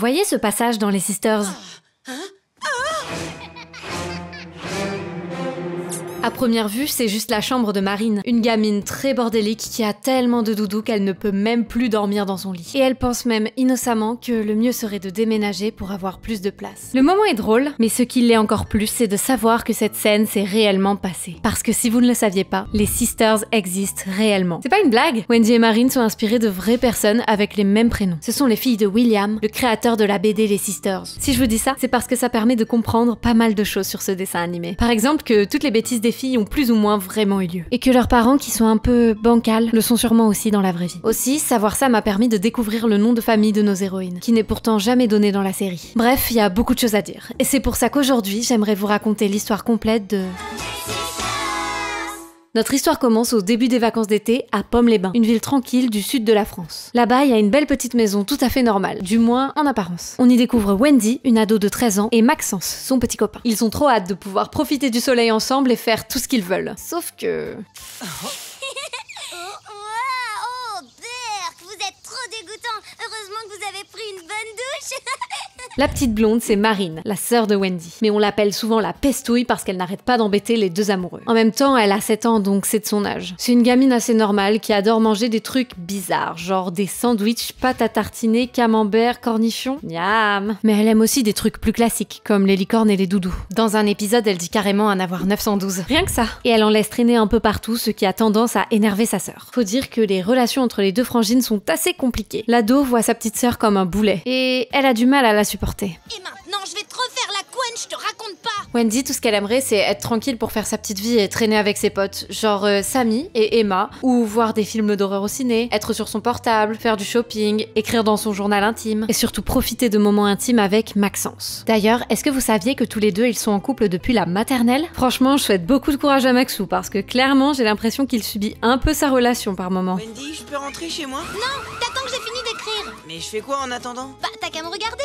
voyez ce passage dans les Sisters? À première vue, c'est juste la chambre de Marine, une gamine très bordélique qui a tellement de doudou qu'elle ne peut même plus dormir dans son lit. Et elle pense même innocemment que le mieux serait de déménager pour avoir plus de place. Le moment est drôle, mais ce qui l'est encore plus, c'est de savoir que cette scène s'est réellement passée. Parce que si vous ne le saviez pas, les Sisters existent réellement. C'est pas une blague. Wendy et Marine sont inspirées de vraies personnes avec les mêmes prénoms. Ce sont les filles de William, le créateur de la BD Les Sisters. Si je vous dis ça, c'est parce que ça permet de comprendre pas mal de choses sur ce dessin animé. Par exemple que toutes les bêtises des filles ont plus ou moins vraiment eu lieu. Et que leurs parents, qui sont un peu bancals, le sont sûrement aussi dans la vraie vie. Aussi, savoir ça m'a permis de découvrir le nom de famille de nos héroïnes, qui n'est pourtant jamais donné dans la série. Bref, il y a beaucoup de choses à dire. Et c'est pour ça qu'aujourd'hui, j'aimerais vous raconter l'histoire complète de... Notre histoire commence au début des vacances d'été à Pomme-les-Bains, une ville tranquille du sud de la France. Là-bas, il y a une belle petite maison tout à fait normale, du moins en apparence. On y découvre Wendy, une ado de 13 ans, et Maxence, son petit copain. Ils ont trop hâte de pouvoir profiter du soleil ensemble et faire tout ce qu'ils veulent. Sauf que... Berk, vous êtes trop dégoûtant. Heureusement que vous avez pris une bonne douche. La petite blonde, c'est Marine, la sœur de Wendy. Mais on l'appelle souvent la pestouille parce qu'elle n'arrête pas d'embêter les deux amoureux. En même temps, elle a 7 ans, donc c'est de son âge. C'est une gamine assez normale qui adore manger des trucs bizarres, genre des sandwichs, pâtes à tartiner, camembert, cornichons. Miam. Mais elle aime aussi des trucs plus classiques, comme les licornes et les doudous. Dans un épisode, elle dit carrément en avoir 912. Rien que ça. Et elle en laisse traîner un peu partout, ce qui a tendance à énerver sa sœur. Faut dire que les relations entre les deux frangines sont assez compliquées. L'ado voit sa petite sœur comme un boulet, et elle a du mal à la supporter. Et maintenant, je vais te refaire la couenne, je te raconte pas. Wendy, tout ce qu'elle aimerait, c'est être tranquille pour faire sa petite vie et traîner avec ses potes, genre Samy et Emma, ou voir des films d'horreur au ciné, être sur son portable, faire du shopping, écrire dans son journal intime, et surtout profiter de moments intimes avec Maxence. D'ailleurs, est-ce que vous saviez que tous les deux, ils sont en couple depuis la maternelle? Franchement, je souhaite beaucoup de courage à Maxou, parce que clairement, j'ai l'impression qu'il subit un peu sa relation par moment. Wendy, je peux rentrer chez moi? Non, t'attends que j'ai fini d'écrire. Mais je fais quoi en attendant? Bah, t'as qu'à me regarder.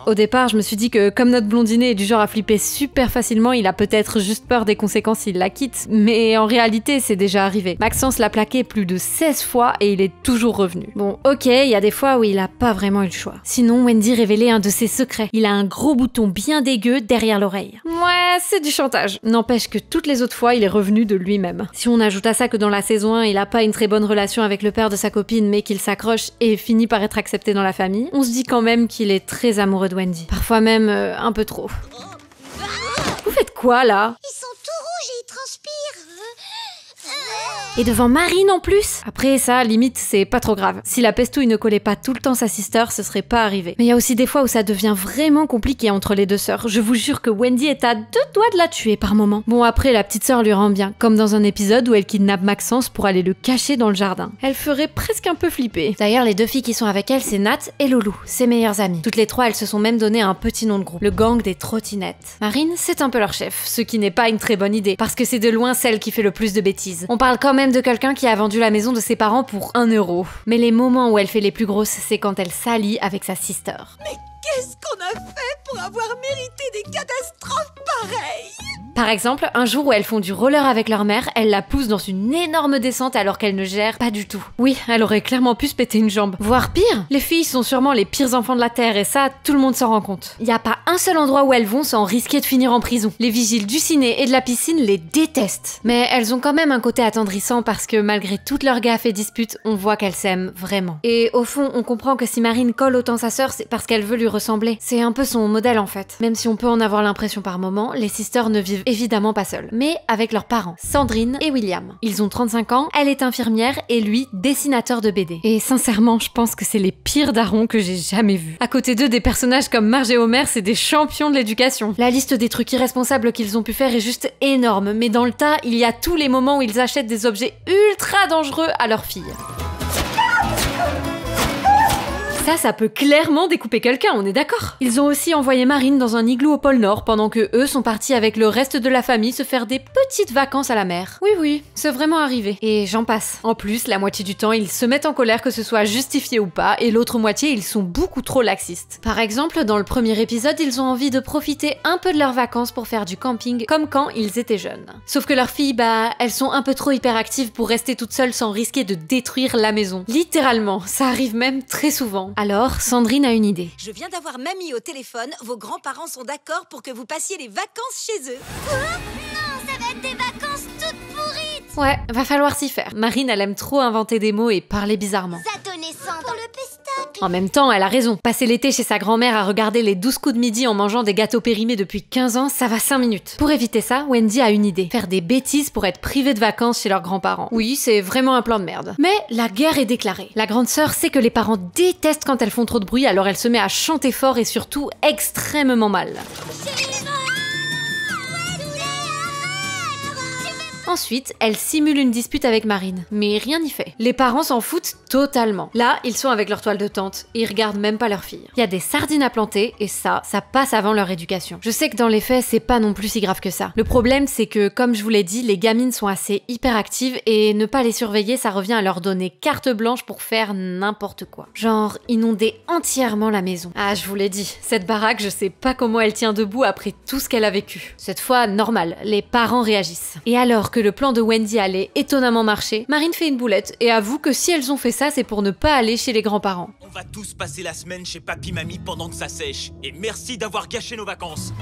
Au départ, je me suis dit que comme notre blondinet est du genre à flipper super facilement, il a peut-être juste peur des conséquences s'il la quitte. Mais en réalité, c'est déjà arrivé. Maxence l'a plaqué plus de 16 fois et il est toujours revenu. Bon, ok, il y a des fois où il a pas vraiment eu le choix. Sinon, Wendy révélait un de ses secrets. Il a un gros bouton bien dégueu derrière l'oreille. Ouais, c'est du chantage. N'empêche que toutes les autres fois, il est revenu de lui-même. Si on ajoute à ça que dans la saison 1, il a pas une très bonne relation avec le père de sa copine, mais qu'il s'accroche et finit par être accepté dans la famille, on se dit quand même qu'il est très amoureux de Wendy. Parfois même un peu trop. Vous faites quoi là? Ils sont tout rouges et ils transpirent. Et devant Marine en plus? Après ça, limite, c'est pas trop grave. Si la pestouille ne collait pas tout le temps sa sister, ce serait pas arrivé. Mais il y a aussi des fois où ça devient vraiment compliqué entre les deux sœurs. Je vous jure que Wendy est à 2 doigts de la tuer par moment. Bon, après, la petite sœur lui rend bien, comme dans un épisode où elle kidnappe Maxence pour aller le cacher dans le jardin. Elle ferait presque un peu flipper. D'ailleurs, les deux filles qui sont avec elle, c'est Nat et Loulou, ses meilleures amies. Toutes les trois, elles se sont même donné un petit nom de groupe, le gang des trottinettes. Marine, c'est un peu leur chef, ce qui n'est pas une très bonne idée, parce que c'est de loin celle qui fait le plus de bêtises. On parle quand même de quelqu'un qui a vendu la maison de ses parents pour 1 euro. Mais les moments où elle fait les plus grosses, c'est quand elle s'allie avec sa sister. Mais qu'est-ce qu'on a fait pour avoir mérité des catastrophes pareilles? Par exemple, un jour où elles font du roller avec leur mère, elle la pousse dans une énorme descente alors qu'elle ne gère pas du tout. Oui, elle aurait clairement pu se péter une jambe. Voire pire, les filles sont sûrement les pires enfants de la Terre et ça, tout le monde s'en rend compte. Y a pas un seul endroit où elles vont sans risquer de finir en prison. Les vigiles du ciné et de la piscine les détestent. Mais elles ont quand même un côté attendrissant parce que malgré toutes leurs gaffes et disputes, on voit qu'elles s'aiment vraiment. Et au fond, on comprend que si Marine colle autant sa sœur, c'est parce qu'elle veut lui ressembler. C'est un peu son modèle en fait. Même si on peut en avoir l'impression par moment, les sisters ne vivent évidemment pas seuls, mais avec leurs parents, Sandrine et William. Ils ont 35 ans, elle est infirmière et lui, dessinateur de BD. Et sincèrement, je pense que c'est les pires darons que j'ai jamais vus. À côté d'eux, des personnages comme Marge et Homer, c'est des champions de l'éducation. La liste des trucs irresponsables qu'ils ont pu faire est juste énorme, mais dans le tas, il y a tous les moments où ils achètent des objets ultra dangereux à leurs filles. Ça peut clairement découper quelqu'un, on est d'accord. Ils ont aussi envoyé Marine dans un igloo au pôle Nord pendant que eux sont partis avec le reste de la famille se faire des petites vacances à la mer. Oui, c'est vraiment arrivé. Et j'en passe. En plus, la moitié du temps, ils se mettent en colère que ce soit justifié ou pas, et l'autre moitié, ils sont beaucoup trop laxistes. Par exemple, dans le premier épisode, ils ont envie de profiter un peu de leurs vacances pour faire du camping, comme quand ils étaient jeunes. Sauf que leurs filles, elles sont un peu trop hyperactives pour rester toutes seules sans risquer de détruire la maison. Littéralement, ça arrive même très souvent. Alors, Sandrine a une idée. Je viens d'avoir mamie au téléphone. Vos grands-parents sont d'accord pour que vous passiez les vacances chez eux. Non, ça va être des vacances toutes pourrites. Ouais, va falloir s'y faire. Marine, elle aime trop inventer des mots et parler bizarrement. Ça tenait sang pour le pestacle. En même temps, elle a raison. Passer l'été chez sa grand-mère à regarder les 12 coups de midi en mangeant des gâteaux périmés depuis 15 ans, ça va 5 minutes. Pour éviter ça, Wendy a une idée. Faire des bêtises pour être privée de vacances chez leurs grands-parents. Oui, c'est vraiment un plan de merde. Mais la guerre est déclarée. La grande sœur sait que les parents détestent quand elles font trop de bruit, alors elle se met à chanter fort et surtout extrêmement mal. Ensuite, elle simule une dispute avec Marine, mais rien n'y fait. Les parents s'en foutent totalement. Là, ils sont avec leur toile de tente, et ils regardent même pas leur fille. Il y a des sardines à planter, et ça passe avant leur éducation. Je sais que dans les faits, c'est pas non plus si grave que ça. Le problème, c'est que, comme je vous l'ai dit, les gamines sont assez hyperactives, et ne pas les surveiller, ça revient à leur donner carte blanche pour faire n'importe quoi. Genre, inonder entièrement la maison. Ah, je vous l'ai dit, cette baraque, je sais pas comment elle tient debout après tout ce qu'elle a vécu. Cette fois, normal, les parents réagissent. Et alors que le plan de Wendy allait étonnamment marcher, Marine fait une boulette et avoue que si elles ont fait ça, c'est pour ne pas aller chez les grands-parents. On va tous passer la semaine chez papy-mamie pendant que ça sèche. Et merci d'avoir gâché nos vacances.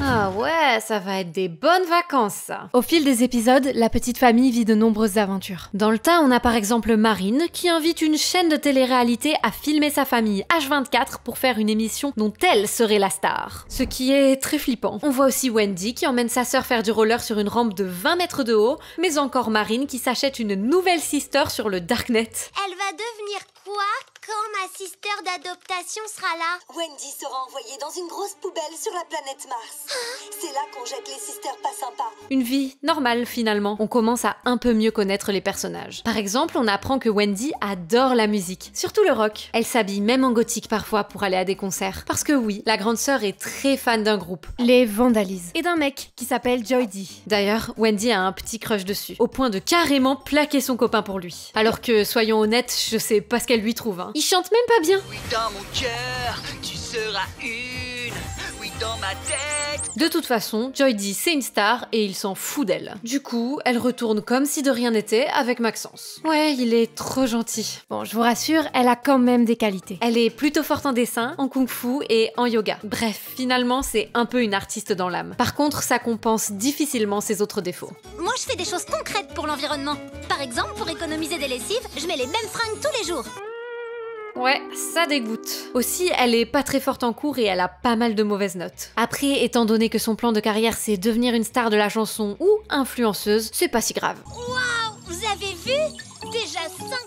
Ah ouais, ça va être des bonnes vacances, ça. Au fil des épisodes, la petite famille vit de nombreuses aventures. Dans le tas, on a par exemple Marine, qui invite une chaîne de télé-réalité à filmer sa famille H24 pour faire une émission dont elle serait la star. Ce qui est très flippant. On voit aussi Wendy qui emmène sa sœur faire du roller sur une rampe de 20 mètres de haut, mais encore Marine qui s'achète une nouvelle sister sur le Darknet. Elle va devenir quoi quand ma sister d'adoptation sera là? Wendy sera envoyée dans une grosse poubelle sur la planète Mars. C'est là qu'on jette les sisters pas sympas. Une vie normale finalement. On commence à un peu mieux connaître les personnages. Par exemple, on apprend que Wendy adore la musique, surtout le rock. Elle s'habille même en gothique parfois pour aller à des concerts. Parce que oui, la grande sœur est très fan d'un groupe, les Vandalises, et d'un mec qui s'appelle Joy D. D'ailleurs, Wendy a un petit crush dessus, au point de carrément plaquer son copain pour lui. Alors que, soyons honnêtes, je sais pas ce qu'elle lui trouve, hein. Il chante même pas bien. Oui, dans mon cœur, tu seras une. Oui, dans ma tête. De toute façon, Joy D c'est une star et il s'en fout d'elle. Du coup, elle retourne comme si de rien n'était avec Maxence. Ouais, il est trop gentil. Bon, je vous rassure, elle a quand même des qualités. Elle est plutôt forte en dessin, en kung-fu et en yoga. Bref, finalement, c'est un peu une artiste dans l'âme. Par contre, ça compense difficilement ses autres défauts. Moi, je fais des choses concrètes pour l'environnement. Par exemple, pour économiser des lessives, je mets les mêmes fringues tous les jours. Ouais, ça dégoûte. Aussi, elle est pas très forte en cours et elle a pas mal de mauvaises notes. Après, étant donné que son plan de carrière c'est devenir une star de la chanson ou influenceuse, c'est pas si grave. Waouh, vous avez vu? Déjà 54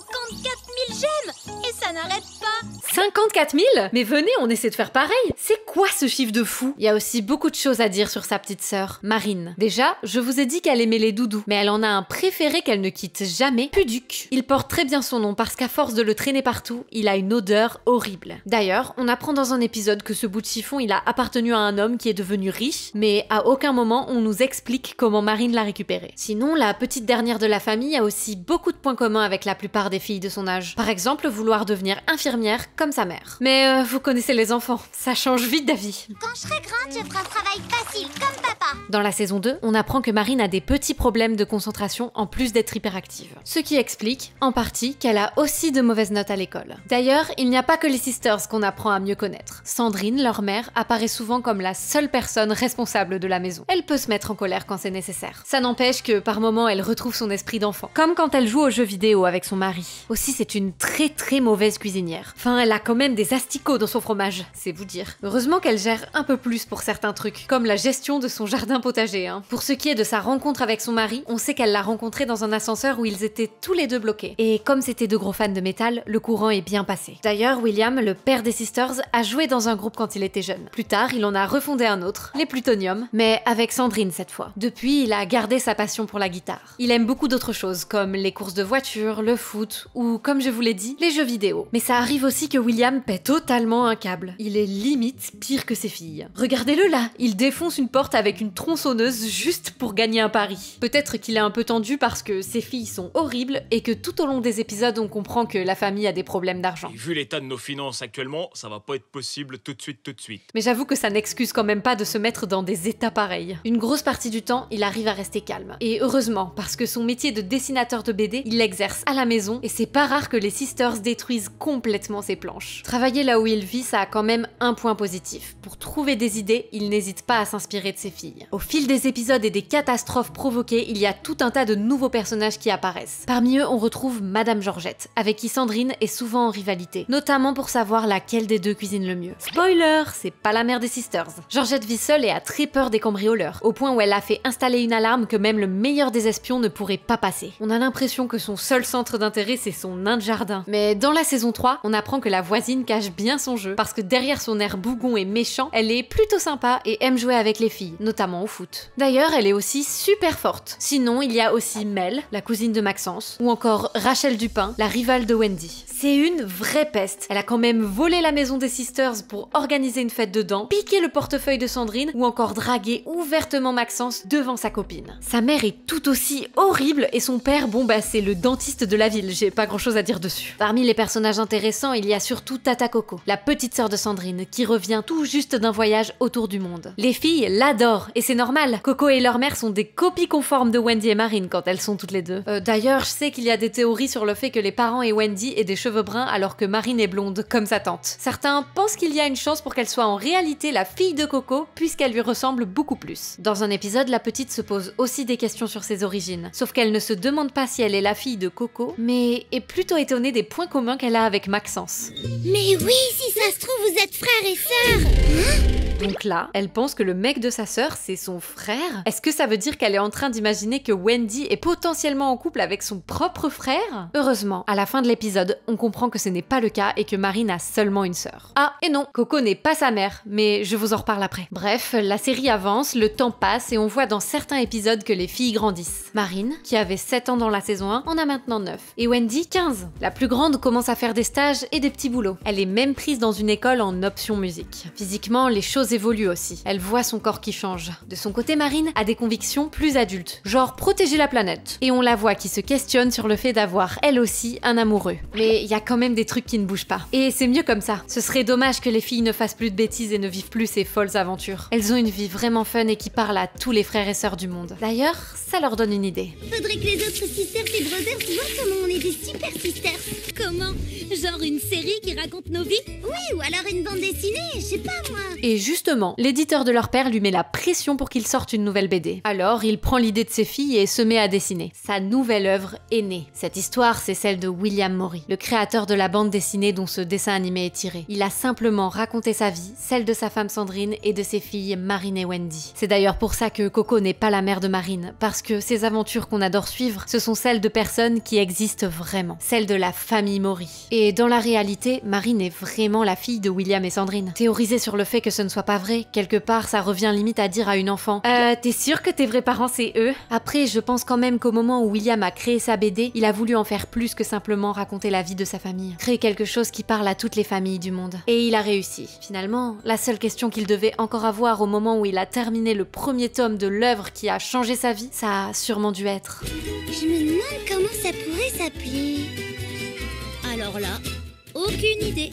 000 j'aime et ça n'arrête pas. 54 000 ? Mais venez, on essaie de faire pareil. C'est quoi ce chiffre de fou ? Il y a aussi beaucoup de choses à dire sur sa petite sœur, Marine. Déjà, je vous ai dit qu'elle aimait les doudous, mais elle en a un préféré qu'elle ne quitte jamais, Puduc. Il porte très bien son nom parce qu'à force de le traîner partout, il a une odeur horrible. D'ailleurs, on apprend dans un épisode que ce bout de chiffon, il a appartenu à un homme qui est devenu riche, mais à aucun moment on nous explique comment Marine l'a récupéré. Sinon, la petite dernière de la famille a aussi beaucoup de points communs avec la plupart des filles de son âge. Par exemple, vouloir devenir infirmière comme sa mère. Mais vous connaissez les enfants, ça change vite d'avis. Quand je serai grande, je ferai un travail facile, comme papa. Dans la saison 2, on apprend que Marine a des petits problèmes de concentration en plus d'être hyperactive. Ce qui explique, en partie, qu'elle a aussi de mauvaises notes à l'école. D'ailleurs, il n'y a pas que les sisters qu'on apprend à mieux connaître. Sandrine, leur mère, apparaît souvent comme la seule personne responsable de la maison. Elle peut se mettre en colère quand c'est nécessaire. Ça n'empêche que par moments, elle retrouve son esprit d'enfant. Comme quand elle joue aux jeux vidéo avec son mari. Aussi, c'est une très mauvaise cuisinière. Enfin, elle a quand même des asticots dans son fromage, c'est vous dire. Heureusement qu'elle gère un peu plus pour certains trucs, comme la gestion de son jardin potager, hein. Pour ce qui est de sa rencontre avec son mari, on sait qu'elle l'a rencontré dans un ascenseur où ils étaient tous les deux bloqués. Et comme c'était deux gros fans de métal, le courant est bien passé. D'ailleurs, William, le père des sisters, a joué dans un groupe quand il était jeune. Plus tard, il en a refondé un autre, les Plutonium, mais avec Sandrine cette fois. Depuis, il a gardé sa passion pour la guitare. Il aime beaucoup d'autres choses, comme les courses de voiture, le foot, ou comme je vous l'ai dit, les jeux vidéo. Mais ça arrive aussi que que William pète totalement un câble. Il est limite pire que ses filles. Regardez-le là, il défonce une porte avec une tronçonneuse juste pour gagner un pari. Peut-être qu'il est un peu tendu parce que ses filles sont horribles et que tout au long des épisodes on comprend que la famille a des problèmes d'argent. Et vu l'état de nos finances actuellement, ça va pas être possible tout de suite. Mais j'avoue que ça n'excuse quand même pas de se mettre dans des états pareils. Une grosse partie du temps, il arrive à rester calme. Et heureusement, parce que son métier de dessinateur de BD, il l'exerce à la maison et c'est pas rare que les Sisters détruisent complètement ses planches. Travailler là où il vit, ça a quand même un point positif. Pour trouver des idées, il n'hésite pas à s'inspirer de ses filles. Au fil des épisodes et des catastrophes provoquées, il y a tout un tas de nouveaux personnages qui apparaissent. Parmi eux, on retrouve Madame Georgette, avec qui Sandrine est souvent en rivalité, notamment pour savoir laquelle des deux cuisine le mieux. Spoiler, c'est pas la mère des Sisters. Georgette vit seule et a très peur des cambrioleurs, au point où elle a fait installer une alarme que même le meilleur des espions ne pourrait pas passer. On a l'impression que son seul centre d'intérêt, c'est son nain de jardin. Mais dans la saison 3, on apprend que la voisine cache bien son jeu, parce que derrière son air bougon et méchant, elle est plutôt sympa et aime jouer avec les filles, notamment au foot. D'ailleurs, elle est aussi super forte. Sinon, il y a aussi Mel, la cousine de Maxence, ou encore Rachel Dupin, la rivale de Wendy. C'est une vraie peste. Elle a quand même volé la maison des Sisters pour organiser une fête dedans, piqué le portefeuille de Sandrine, ou encore dragué ouvertement Maxence devant sa copine. Sa mère est tout aussi horrible et son père, bon bah c'est le dentiste de la ville, j'ai pas grand chose à dire dessus. Parmi les personnages intéressants, il y a surtout Tata Coco, la petite sœur de Sandrine, qui revient tout juste d'un voyage autour du monde. Les filles l'adorent, et c'est normal, Coco et leur mère sont des copies conformes de Wendy et Marine quand elles sont toutes les deux. D'ailleurs, je sais qu'il y a des théories sur le fait que les parents et Wendy aient des cheveux bruns alors que Marine est blonde, comme sa tante. Certains pensent qu'il y a une chance pour qu'elle soit en réalité la fille de Coco, puisqu'elle lui ressemble beaucoup plus. Dans un épisode, la petite se pose aussi des questions sur ses origines, sauf qu'elle ne se demande pas si elle est la fille de Coco, mais est plutôt étonnée des points communs qu'elle a avec Maxence. Mais oui, si ça se trouve, vous êtes frères et sœurs. Donc là, elle pense que le mec de sa sœur, c'est son frère. Est-ce que ça veut dire qu'elle est en train d'imaginer que Wendy est potentiellement en couple avec son propre frère? Heureusement, à la fin de l'épisode, on comprend que ce n'est pas le cas et que Marine a seulement une sœur. Ah, et non, Coco n'est pas sa mère, mais je vous en reparle après. Bref, la série avance, le temps passe et on voit dans certains épisodes que les filles grandissent. Marine, qui avait 7 ans dans la saison 1, en a maintenant 9. Et Wendy, 15. La plus grande commence à faire des stages et des petits boulots. Elle est même prise dans une école en option musique. Physiquement, les choses évoluent aussi. Elle voit son corps qui change. De son côté, Marine a des convictions plus adultes, genre protéger la planète. Et on la voit qui se questionne sur le fait d'avoir, elle aussi, un amoureux. Mais il y a quand même des trucs qui ne bougent pas. Et c'est mieux comme ça. Ce serait dommage que les filles ne fassent plus de bêtises et ne vivent plus ces folles aventures. Elles ont une vie vraiment fun et qui parle à tous les frères et sœurs du monde. D'ailleurs, ça leur donne une idée. Faudrait que les autres sisters et brothers voient comment on est des super sisters. Comment? Genre une série qui raconte nos vies? Oui, ou alors une bande dessinée, je sais pas moi. Et justement, l'éditeur de leur père lui met la pression pour qu'il sorte une nouvelle BD. Alors, il prend l'idée de ses filles et se met à dessiner. Sa nouvelle œuvre est née. Cette histoire, c'est celle de William Maury, le créateur de la bande dessinée dont ce dessin animé est tiré. Il a simplement raconté sa vie, celle de sa femme Sandrine et de ses filles Marine et Wendy. C'est d'ailleurs pour ça que Coco n'est pas la mère de Marine, parce que ces aventures qu'on adore suivre, ce sont celles de personnes qui existent vraiment, celles de la famille Maury. Et dans la réalité, Marine est vraiment la fille de William et Sandrine. Théoriser sur le fait que ce ne soit pas vrai, quelque part ça revient limite à dire à une enfant t'es sûre que tes vrais parents c'est eux? Après, je pense quand même qu'au moment où William a créé sa BD, il a voulu en faire plus que simplement raconter la vie de sa famille. Créer quelque chose qui parle à toutes les familles du monde. Et il a réussi. Finalement, la seule question qu'il devait encore avoir au moment où il a terminé le premier tome de l'œuvre qui a changé sa vie, ça a sûrement dû être... Je me demande comment ça pourrait s'appeler. Alors là, aucune idée.